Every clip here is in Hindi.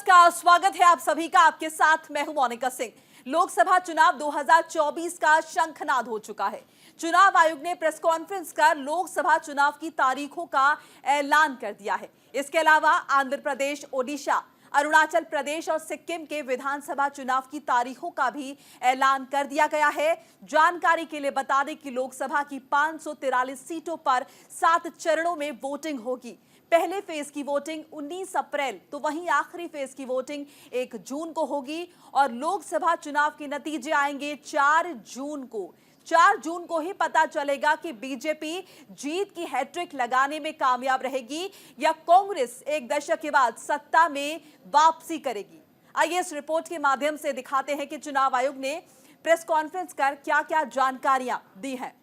नमस्कार, स्वागत है आप सभी का। आपके साथ मैं हूं मोनिका सिंह। लोकसभा चुनाव 2024 का शंखनाद हो चुका है। चुनाव आयोग ने प्रेस कॉन्फ्रेंस कर लोकसभा चुनाव की तारीखों का ऐलान कर दिया है। इसके अलावा आंध्र प्रदेश, ओडिशा, अरुणाचल प्रदेश और सिक्किम के विधानसभा चुनाव की तारीखों का भी ऐलान कर दिया गया है। जानकारी के लिए बता दें कि लोकसभा की 543 सीटों पर 7 चरणों में वोटिंग होगी। पहले फेज की वोटिंग 19 अप्रैल तो वहीं आखिरी फेज की वोटिंग 1 जून को होगी और लोकसभा चुनाव के नतीजे आएंगे 4 जून को। 4 जून को ही पता चलेगा कि बीजेपी जीत की हैट्रिक लगाने में कामयाब रहेगी या कांग्रेस एक दशक के बाद सत्ता में वापसी करेगी। आइए इस रिपोर्ट के माध्यम से दिखाते हैं कि चुनाव आयोग ने प्रेस कॉन्फ्रेंस कर क्या-क्या जानकारियां दी हैं।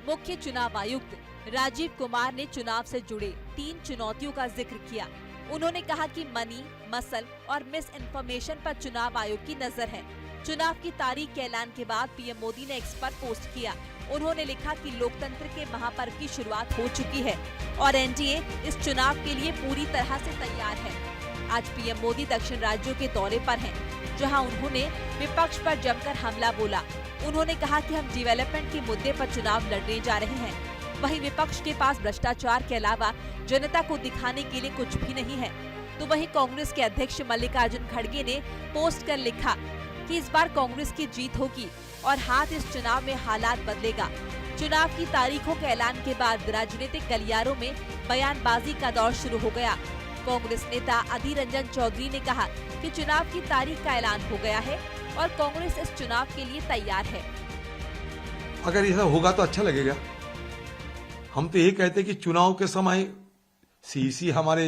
मुख्य चुनाव आयुक्त राजीव कुमार ने चुनाव से जुड़े 3 चुनौतियों का जिक्र किया। उन्होंने कहा कि मनी, मसल और मिस इन्फॉर्मेशन पर चुनाव आयोग की नजर है। चुनाव की तारीख के ऐलान के बाद पीएम मोदी ने एक्स पर पोस्ट किया। उन्होंने लिखा कि लोकतंत्र के महापर्व की शुरुआत हो चुकी है और एनडीए इस चुनाव के लिए पूरी तरह से तैयार है। आज पीएम मोदी दक्षिण राज्यों के दौरे पर हैं, जहां उन्होंने विपक्ष पर जमकर हमला बोला। उन्होंने कहा कि हम डेवलपमेंट के मुद्दे पर चुनाव लड़ने जा रहे हैं। वहीं विपक्ष के पास भ्रष्टाचार के अलावा जनता को दिखाने के लिए कुछ भी नहीं है। तो वहीं कांग्रेस के अध्यक्ष मल्लिकार्जुन खड़गे ने पोस्ट कर लिखा कि इस बार कांग्रेस की जीत होगी और हाथ इस चुनाव में हालात बदलेगा। चुनाव की तारीखों के ऐलान के बाद राजनीतिक गलियारों में बयानबाजी का दौर शुरू हो गया। कांग्रेस नेता अधीर रंजन चौधरी ने कहा कि चुनाव की तारीख का ऐलान हो गया है और कांग्रेस इस चुनाव के लिए तैयार है। अगर ऐसा होगा तो अच्छा लगेगा। हम तो यही कहते कि चुनाव के समय सीसी हमारे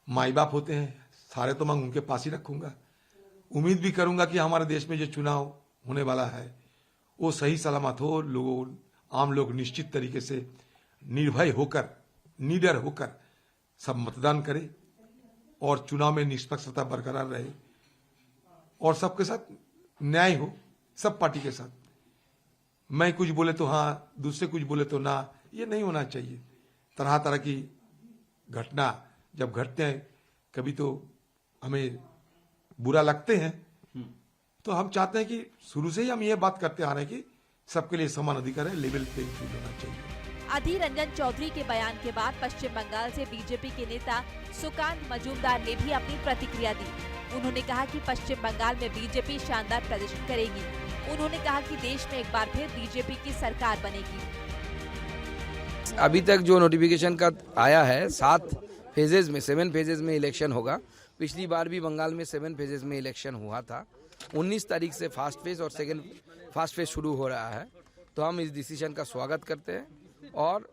माई बाप होते हैं, सारे तो मैं उनके पास ही रखूंगा। उम्मीद भी करूंगा कि हमारे देश में जो चुनाव होने वाला है वो सही सलामत हो, आम लोग निश्चित तरीके से निर्भय होकर, निडर होकर सब मतदान करें और चुनाव में निष्पक्षता बरकरार रहे और सबके साथ न्याय हो, सब पार्टी के साथ। मैं कुछ बोले तो हाँ, दूसरे कुछ बोले तो ना, ये नहीं होना चाहिए। तरह तरह की घटना जब घटते हैं, कभी तो हमें बुरा लगते हैं, तो हम चाहते हैं कि शुरू से ही हम ये बात करते आ रहे हैं कि सबके लिए समान अधिकार है, लेवल प्लेइंग फील्ड होना चाहिए। अधीर रंजन चौधरी के बयान के बाद पश्चिम बंगाल से बीजेपी के नेता सुकांत मजूमदार ने भी अपनी प्रतिक्रिया दी। उन्होंने कहा कि पश्चिम बंगाल में बीजेपी शानदार प्रदर्शन करेगी। उन्होंने कहा कि देश में एक बार फिर बीजेपी की सरकार बनेगी। अभी तक जो नोटिफिकेशन का आया है 7 फेजेज में, 7 फेजेज में इलेक्शन होगा। पिछली बार भी बंगाल में 7 फेजेज में इलेक्शन हुआ था। 19 तारीख से फर्स्ट फेज और सेकेंड फर्स्ट फेज शुरू हो रहा है। तो हम इस डिसीजन का स्वागत करते हैं और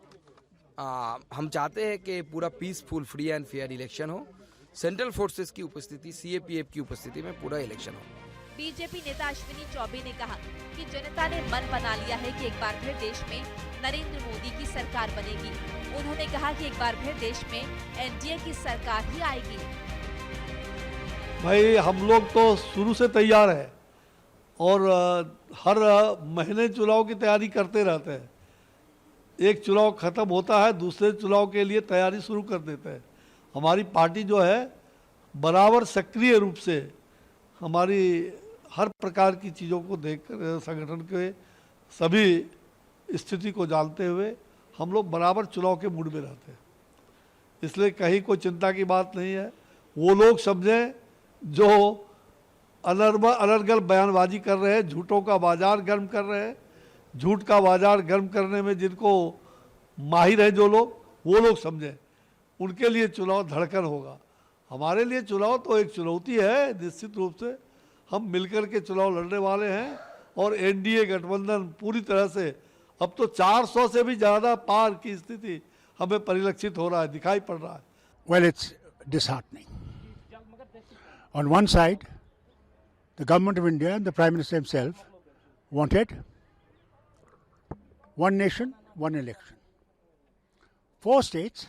हम चाहते हैं कि पूरा peaceful, free and fair election हो। सेंट्रल फोर्सेस की उपस्थिति, सीएपीएफ की उपस्थिति में पूरा इलेक्शन हो। बीजेपी नेता अश्विनी चौबे ने कहा कि जनता ने मन बना लिया है कि एक बार फिर देश में नरेंद्र मोदी की सरकार बनेगी। उन्होंने कहा कि एक बार फिर देश में एनडीए की सरकार ही आएगी। भाई हम लोग तो शुरू से तैयार है और हर महीने चुनाव की तैयारी करते रहते हैं। एक चुनाव खत्म होता है, दूसरे चुनाव के लिए तैयारी शुरू कर देते हैं। हमारी पार्टी जो है बराबर सक्रिय रूप से हमारी हर प्रकार की चीज़ों को देखकर, संगठन के सभी स्थिति को जानते हुए हम लोग बराबर चुनाव के मूड में रहते हैं। इसलिए कहीं कोई चिंता की बात नहीं है। वो लोग समझें जो अनर्गल बयानबाजी कर रहे हैं, झूठों का बाजार गर्म कर रहे हैं। झूठ का बाजार गर्म करने में जिनको माहिर है जो लोग, वो लोग समझें। उनके लिए चुनाव धड़कन होगा। हमारे लिए चुनाव तो एक चुनौती है। निश्चित रूप से हम मिलकर के चुनाव लड़ने वाले हैं और एनडीए गठबंधन पूरी तरह से, अब तो 400 से भी ज़्यादा पार की स्थिति हमें परिलक्षित हो रहा है, दिखाई पड़ रहा है। Well, it's disheartening. On one side, the government of India and the Prime Minister himself wanted one nation, one election. 4 states,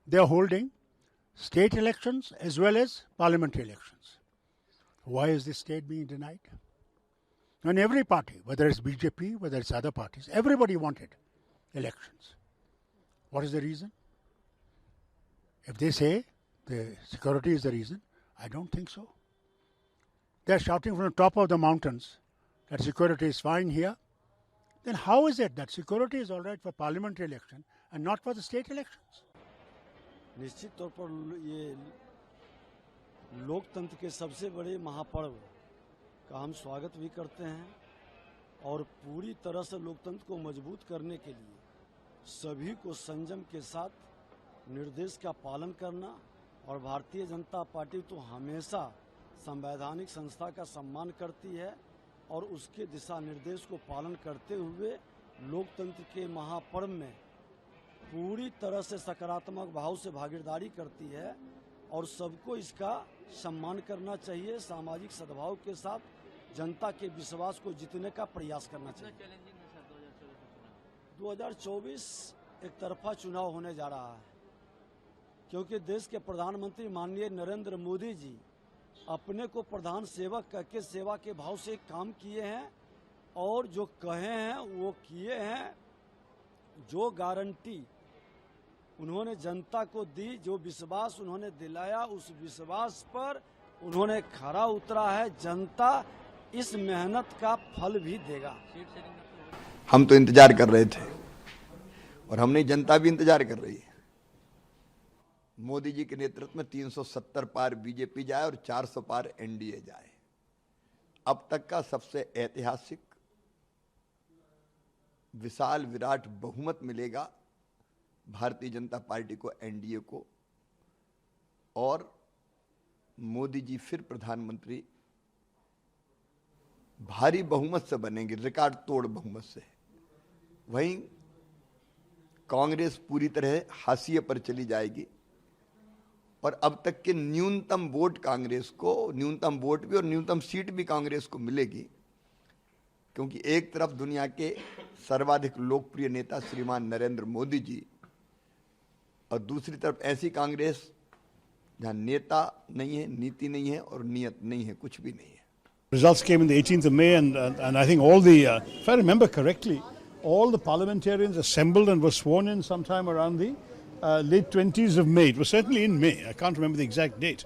they are holding state elections as well as parliamentary elections. Why is this state being denied? And every party, whether it's BJP, whether it's other parties, everybody wanted elections. What is the reason? If they say the security is the reason, I don't think so. They're shouting from the top of the mountains that security is fine here. Then how is it that security is all right for parliamentary election and not for the state elections? निश्चित तौर पर ये लोकतंत्र के सबसे बड़े महापर्व का हम स्वागत भी करते हैं और पूरी तरह से लोकतंत्र को मजबूत करने के लिए सभी को संयम के साथ निर्देश का पालन करना और भारतीय जनता पार्टी तो हमेशा संवैधानिक संस्था का सम्मान करती है और उसके दिशा निर्देश को पालन करते हुए लोकतंत्र के महापर्व में पूरी तरह से सकारात्मक भाव से भागीदारी करती है और सबको इसका सम्मान करना चाहिए। सामाजिक सद्भाव के साथ जनता के विश्वास को जीतने का प्रयास करना चाहिए। 2024 एक तरफा चुनाव होने जा रहा है क्योंकि देश के प्रधानमंत्री माननीय नरेंद्र मोदी जी अपने को प्रधान सेवक करके सेवा के भाव से काम किए हैं और जो कहे हैं वो किए हैं। जो गारंटी उन्होंने जनता को दी, जो विश्वास उन्होंने दिलाया, उस विश्वास पर उन्होंने खरा उतरा है। जनता इस मेहनत का फल भी देगा। हम तो इंतजार कर रहे थे और हमने जनता भी इंतजार कर रही है। मोदी जी के नेतृत्व में 370 पार बीजेपी जाए और 400 पार एनडीए जाए। अब तक का सबसे ऐतिहासिक विशाल विराट बहुमत मिलेगा भारतीय जनता पार्टी को, एनडीए को, और मोदी जी फिर प्रधानमंत्री भारी बहुमत से बनेंगे, रिकॉर्ड तोड़ बहुमत से। वहीं कांग्रेस पूरी तरह हाशिए पर चली जाएगी और अब तक के न्यूनतम वोट कांग्रेस को, न्यूनतम वोट भी और न्यूनतम सीट भी कांग्रेस को मिलेगी क्योंकि एक तरफ दुनिया के सर्वाधिक लोकप्रिय नेता श्रीमान नरेंद्र मोदी जी और दूसरी तरफ ऐसी कांग्रेस जहां नेता नहीं है, नीति नहीं है और नियत नहीं है, कुछ भी नहीं है। Results came on the 18th of May and I think all the, if I remember correctly, all the parliamentarians assembled and were sworn in sometime around the late 20s of May. It was certainly in May. I can't remember the exact date.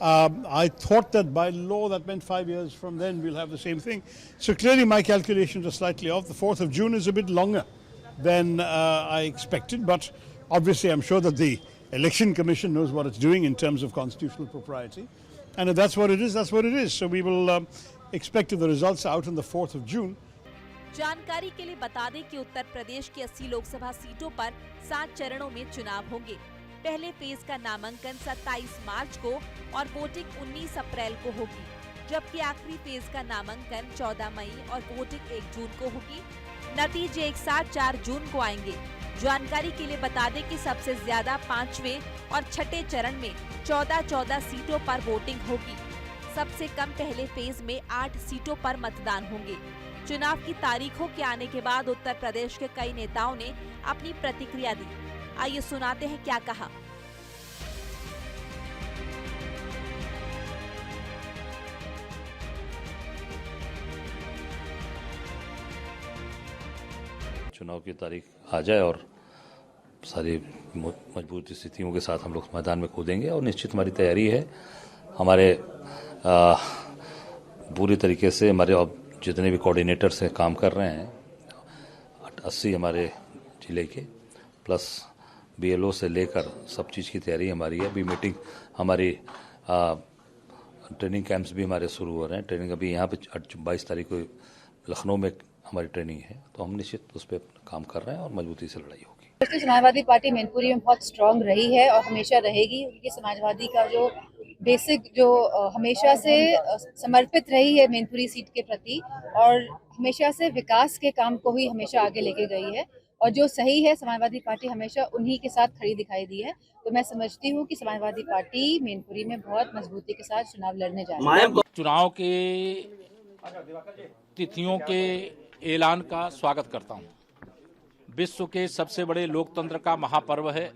I thought that by law that meant 5 years from then we'll have the same thing. So clearly my calculations are slightly off. The 4th of June is a bit longer than I expected, but obviously I'm sure that the Election Commission knows what it's doing in terms of constitutional propriety. And if that's what it is, that's what it is. So we will expect the results out on the 4th of June. जानकारी के लिए बता दें कि उत्तर प्रदेश की 80 लोकसभा सीटों पर 7 चरणों में चुनाव होंगे। पहले फेज का नामांकन 27 मार्च को और वोटिंग 19 अप्रैल को होगी, जबकि आखिरी फेज का नामांकन 14 मई और वोटिंग 1 जून को होगी। नतीजे एक साथ 4 जून को आएंगे। जानकारी के लिए बता दें कि सबसे ज्यादा 5वें और 6ठे चरण में 14 सीटों पर वोटिंग होगी। सबसे कम पहले फेज में 8 सीटों पर मतदान होंगे। चुनाव की तारीखों के आने के बाद उत्तर प्रदेश के कई नेताओं ने अपनी प्रतिक्रिया दी। आइए सुनाते हैं क्या कहा। चुनाव की तारीख आ जाए और सारी मजबूत स्थितियों के साथ हम लोग मैदान में कूदेंगे और निश्चित हमारी तैयारी है। हमारे पूरी तरीके से हमारे अब जितने भी कोऑर्डिनेटर से काम कर रहे हैं 80 हमारे जिले के प्लस बीएलओ से लेकर सब चीज़ की तैयारी हमारी है। अभी मीटिंग हमारी ट्रेनिंग कैंप्स भी हमारे शुरू हो रहे हैं। ट्रेनिंग अभी यहाँ पे 22 तारीख को लखनऊ में हमारी ट्रेनिंग है, तो हम निश्चित उस पर काम कर रहे हैं और मजबूती से लड़ाई होगी। समाजवादी पार्टी मैनपुरी में बहुत स्ट्रांग रही है और हमेशा रहेगी। उनकी समाजवादी का जो बेसिक जो हमेशा से समर्पित रही है मैनपुरी सीट के प्रति और हमेशा से विकास के काम को ही हमेशा आगे लेके गई है और जो सही है समाजवादी पार्टी हमेशा उन्हीं के साथ खड़ी दिखाई दी है। तो मैं समझती हूँ कि समाजवादी पार्टी मैनपुरी में बहुत मजबूती के साथ चुनाव लड़ने जा रही है। चुनाव के तिथियों के ऐलान का स्वागत करता हूँ। विश्व के सबसे बड़े लोकतंत्र का महापर्व है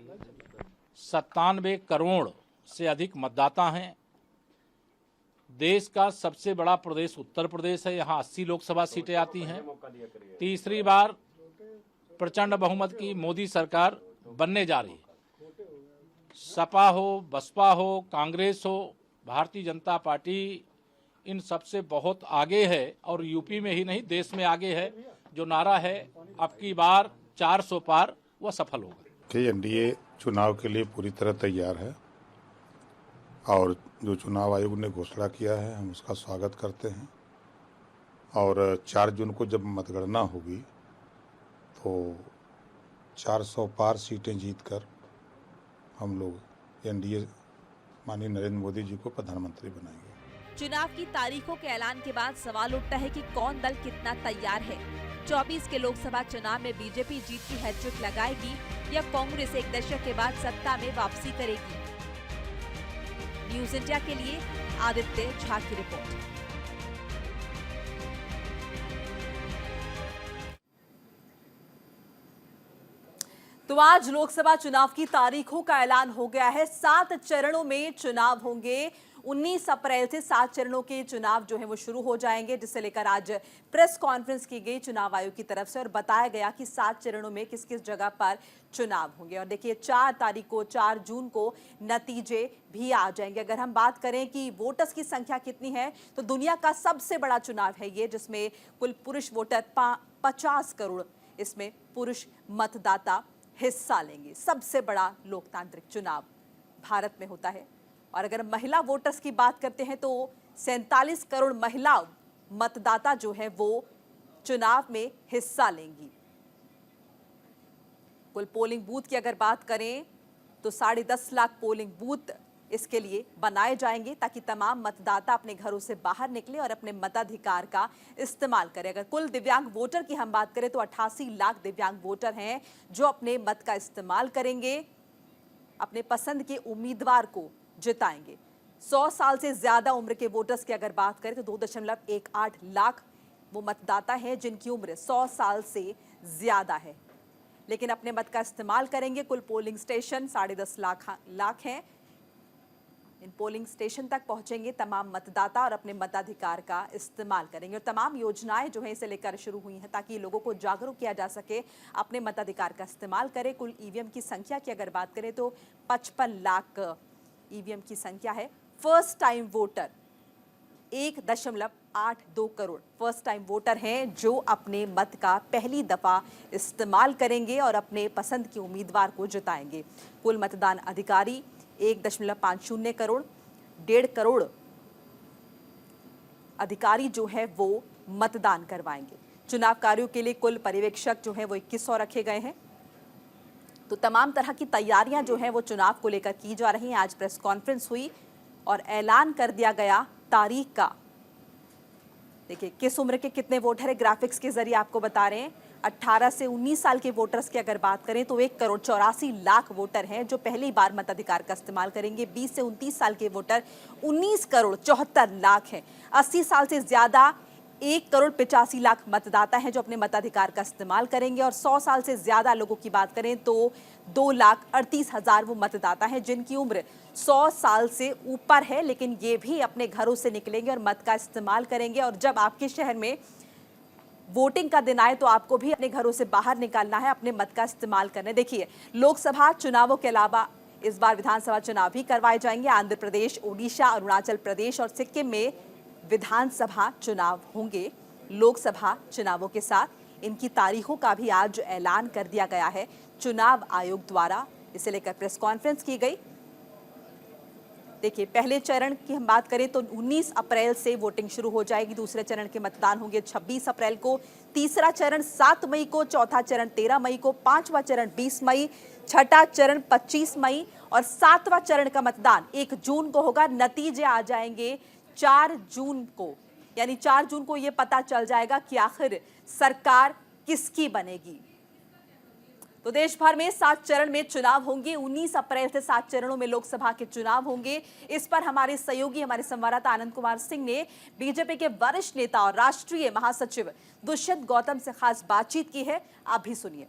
97 करोड़ से अधिक मतदाता हैं। देश का सबसे बड़ा प्रदेश उत्तर प्रदेश है, यहाँ 80 लोकसभा सीटें आती हैं। तीसरी बार प्रचंड बहुमत की मोदी सरकार बनने जा रही है। सपा हो, बसपा हो, कांग्रेस हो, भारतीय जनता पार्टी इन सबसे बहुत आगे है और यूपी में ही नहीं देश में आगे है। जो नारा है अब की बार 400 पार, वह सफल होगा। कि एनडीए चुनाव के लिए पूरी तरह तैयार है और जो चुनाव आयोग ने घोषणा किया है हम उसका स्वागत करते हैं। और 4 जून को जब मतगणना होगी तो 400 पार सीटें जीतकर हम लोग एनडीए माननीय नरेंद्र मोदी जी को प्रधानमंत्री बनाएंगे। चुनाव की तारीखों के ऐलान के बाद सवाल उठता है कि कौन दल कितना तैयार है। 24 के लोकसभा चुनाव में बीजेपी जीत की हैट्रिक लगाएगी या कांग्रेस एक दशक के बाद सत्ता में वापसी करेगी। न्यूज इंडिया के लिए आदित्य झा की रिपोर्ट। तो आज लोकसभा चुनाव की तारीखों का ऐलान हो गया है। 7 चरणों में चुनाव होंगे। 19 अप्रैल से 7 चरणों के चुनाव जो है वो शुरू हो जाएंगे, जिसे लेकर आज प्रेस कॉन्फ्रेंस की गई चुनाव आयोग की तरफ से और बताया गया कि 7 चरणों में किस किस जगह पर चुनाव होंगे। और देखिए 4 तारीख को 4 जून को नतीजे भी आ जाएंगे। अगर हम बात करें कि वोटर्स की संख्या कितनी है तो दुनिया का सबसे बड़ा चुनाव है ये, जिसमें कुल पुरुष वोटर 50 करोड़ इसमें पुरुष मतदाता हिस्सा लेंगे। सबसे बड़ा लोकतांत्रिक चुनाव भारत में होता है। और अगर महिला वोटर्स की बात करते हैं तो 47 करोड़ महिला मतदाता जो है वो चुनाव में हिस्सा लेंगी। कुल पोलिंग बूथ की अगर बात करें तो 10.5 लाख पोलिंग बूथ इसके लिए बनाए जाएंगे ताकि तमाम मतदाता अपने घरों से बाहर निकले और अपने मताधिकार का इस्तेमाल करें। अगर कुल दिव्यांग वोटर की हम बात करें तो 88 लाख दिव्यांग वोटर हैं जो अपने मत का इस्तेमाल करेंगे, अपने पसंद के उम्मीदवार को जिताएंगे। 100 साल से ज्यादा उम्र के वोटर्स की अगर बात करें तो 2.18 लाख वो मतदाता हैं जिनकी उम्र 100 साल से ज्यादा है, लेकिन अपने मत का इस्तेमाल करेंगे। कुल पोलिंग स्टेशन 10.5 लाख हैं। इन पोलिंग स्टेशन तक पहुंचेंगे तमाम मतदाता और अपने मताधिकार का इस्तेमाल करेंगे। और तमाम योजनाएं जो है इसे लेकर शुरू हुई हैं ताकि लोगों को जागरूक किया जा सके, अपने मताधिकार का इस्तेमाल करें। कुल ईवीएम की संख्या की अगर बात करें तो 55 लाख ईवीएम की संख्या है। First time voter 1.82 crore first time voter हैं जो अपने मत का पहली दफा इस्तेमाल करेंगे और अपने पसंद के उम्मीदवार को जिताएंगे। कुल मतदान अधिकारी 1.50 करोड़, 1.5 करोड़ अधिकारी जो है वो मतदान करवाएंगे। चुनाव कार्यों के लिए कुल पर्यवेक्षक जो है वो 2100 रखे गए हैं। तो तमाम तरह की तैयारियां जो है वो चुनाव को लेकर की जा रही हैं। आज प्रेस कॉन्फ्रेंस हुई और ऐलान कर दिया गया तारीख का। देखिए किस उम्र के कितने वोटर है, ग्राफिक्स के जरिए आपको बता रहे हैं। 18 से 19 साल के वोटर्स की अगर बात करें तो 1.84 करोड़ वोटर हैं जो पहली बार मताधिकार का इस्तेमाल करेंगे। 20 से 29 साल के वोटर 19.74 करोड़ हैं। 80 साल से ज्यादा 1.85 करोड़ मतदाता हैं जो अपने मताधिकार का इस्तेमाल करेंगे। और 100 साल से ज्यादा लोगों की बात करें तो 2,38,000 वो मतदाता हैं जिनकी उम्र 100 साल से ऊपर है, लेकिन ये भी अपने घरों से निकलेंगे और मत का इस्तेमाल करेंगे। और जब आपके शहर में वोटिंग का दिन आए तो आपको भी अपने घरों से बाहर निकलना है, अपने मत का इस्तेमाल करना। देखिए लोकसभा चुनावों के अलावा इस बार विधानसभा चुनाव भी करवाए जाएंगे। आंध्र प्रदेश, ओडिशा, अरुणाचल प्रदेश और सिक्किम में विधानसभा चुनाव होंगे। लोकसभा चुनावों के साथ इनकी तारीखों का भी आज ऐलान कर दिया गया है चुनाव आयोग द्वारा। इसे लेकर प्रेस कॉन्फ्रेंस की गई। देखिए पहले चरण की हम बात करें तो 19 अप्रैल से वोटिंग शुरू हो जाएगी। दूसरे चरण के मतदान होंगे 26 अप्रैल को। तीसरा चरण 7 मई को, चौथा चरण 13 मई को, पांचवा चरण 20 मई, छठा चरण 25 मई और 7वां चरण का मतदान 1 जून को होगा। नतीजे आ जाएंगे 4 जून को, यानी 4 जून को यह पता चल जाएगा कि आखिर सरकार किसकी बनेगी। तो देश भर में 7 चरण में चुनाव होंगे। 19 अप्रैल से 7 चरणों में लोकसभा के चुनाव होंगे। इस पर हमारे सहयोगी, हमारे संवाददाता आनंद कुमार सिंह ने बीजेपी के वरिष्ठ नेता और राष्ट्रीय महासचिव दुष्यंत गौतम से खास बातचीत की है। आप भी सुनिए।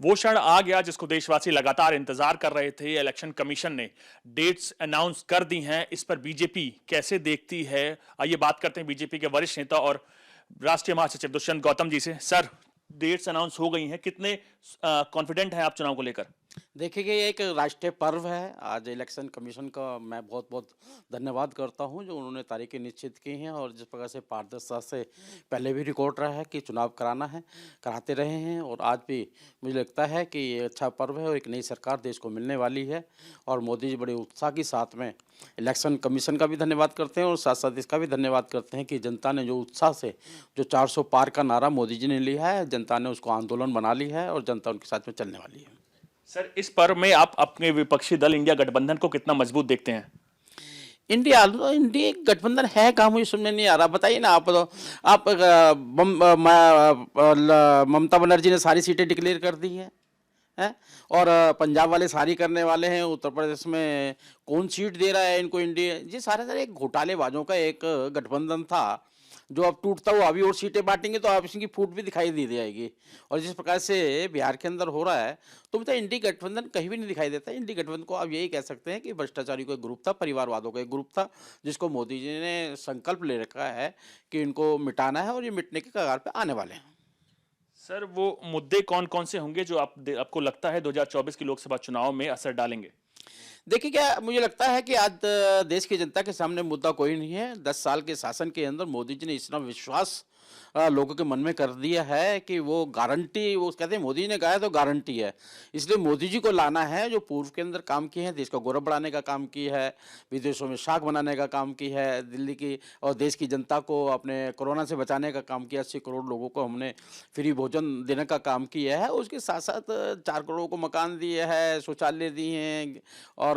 वो क्षण आ गया जिसको देशवासी लगातार इंतजार कर रहे थे। इलेक्शन कमीशन ने डेट्स अनाउंस कर दी हैं। इस पर बीजेपी कैसे देखती है, आइए बात करते हैं बीजेपी के वरिष्ठ नेता और राष्ट्रीय महासचिव दुष्यंत गौतम जी से। सर, डेट्स अनाउंस हो गई हैं, कितने कॉन्फिडेंट हैं आप चुनाव को लेकर? देखिए कि ये एक राष्ट्रीय पर्व है। आज इलेक्शन कमीशन का मैं बहुत बहुत धन्यवाद करता हूं जो उन्होंने तारीखें निश्चित की हैं और जिस प्रकार से पारदर्शिता से पहले भी रिकॉर्ड रहा है कि चुनाव कराना है, कराते रहे हैं और आज भी मुझे लगता है कि ये अच्छा पर्व है और एक नई सरकार देश को मिलने वाली है। और मोदी जी बड़े उत्साह के साथ में इलेक्शन कमीशन का भी धन्यवाद करते हैं और साथ साथ इसका भी धन्यवाद करते हैं कि जनता ने जो उत्साह से जो 400 पार का नारा मोदी जी ने लिया है, जनता ने उसको आंदोलन बना ली है और जनता उनके साथ में चलने वाली है। सर, इस पर्व में आप अपने विपक्षी दल इंडिया गठबंधन को कितना मजबूत देखते हैं? इंडिया गठबंधन है कहाँ, मुझे समझ नहीं आ रहा। बताइए ना आप ममता बनर्जी ने सारी सीटें डिक्लेयर कर दी हैं और पंजाब वाले सारी करने वाले हैं। उत्तर प्रदेश में कौन सीट दे रहा है इनको इंडिया? ये सारे एक घोटालेबाजों का एक गठबंधन था जो अब टूटता हुआ अभी और सीटें बांटेंगे तो आप इसकी फूट भी दिखाई दे जाएगी। और जिस प्रकार से बिहार के अंदर हो रहा है तो मतलब इंडी गठबंधन कहीं भी नहीं दिखाई देता। इंडी गठबंधन को आप यही कह सकते हैं कि भ्रष्टाचारी का एक ग्रुप था, परिवारवादों का एक ग्रुप था जिसको मोदी जी ने संकल्प ले रखा है कि इनको मिटाना है और ये मिटने के कगार पर आने वाले हैं। सर, वो मुद्दे कौन कौन से होंगे जो आपको लगता है 2024 की लोकसभा चुनाव में असर डालेंगे? देखिए, क्या मुझे लगता है कि आज देश की जनता के सामने मुद्दा कोई नहीं है। 10 साल के शासन के अंदर मोदी जी ने इतना विश्वास लोगों के मन में कर दिया है कि वो गारंटी, वो कहते हैं मोदी जी ने कहा है तो गारंटी है। इसलिए मोदी जी को लाना है जो पूर्व के अंदर काम किए हैं, देश का गौरव बढ़ाने का काम किया है, विदेशों में शाख बनाने का काम किया है, दिल्ली की और देश की जनता को अपने कोरोना से बचाने का काम किया। 80 करोड़ लोगों को हमने फ्री भोजन देने का काम किया है। उसके साथ साथ 4 करोड़ को मकान दिए हैं, शौचालय दिए हैं और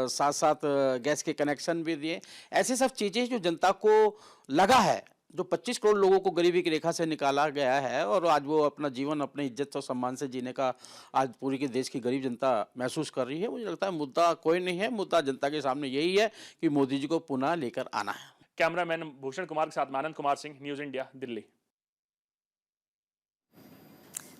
साथ साथ गैस के कनेक्शन भी दिए। ऐसी सब चीज़ें जो जनता को लगा है, जो 25 करोड़ लोगों को गरीबी की रेखा से निकाला गया है और आज वो अपना जीवन अपने इज्जत और सम्मान से जीने का आज पूरी के देश की गरीब जनता महसूस कर रही है। मुझे लगता है मुद्दा कोई नहीं है, मुद्दा जनता के सामने यही है कि मोदी जी को पुनः लेकर आना है। कैमरामैन भूषण कुमार के साथ आनंद कुमार सिंह, न्यूज़ इंडिया, दिल्ली।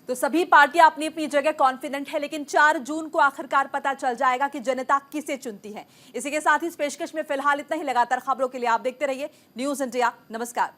तो सभी पार्टियां अपनी अपनी जगह कॉन्फिडेंट है, लेकिन 4 जून को आखिरकार पता चल जाएगा कि जनता किसे चुनती है। इसी के साथ ही इस पेशकश में फिलहाल इतना ही। लगातार खबरों के लिए आप देखते रहिए न्यूज़ इंडिया। नमस्कार।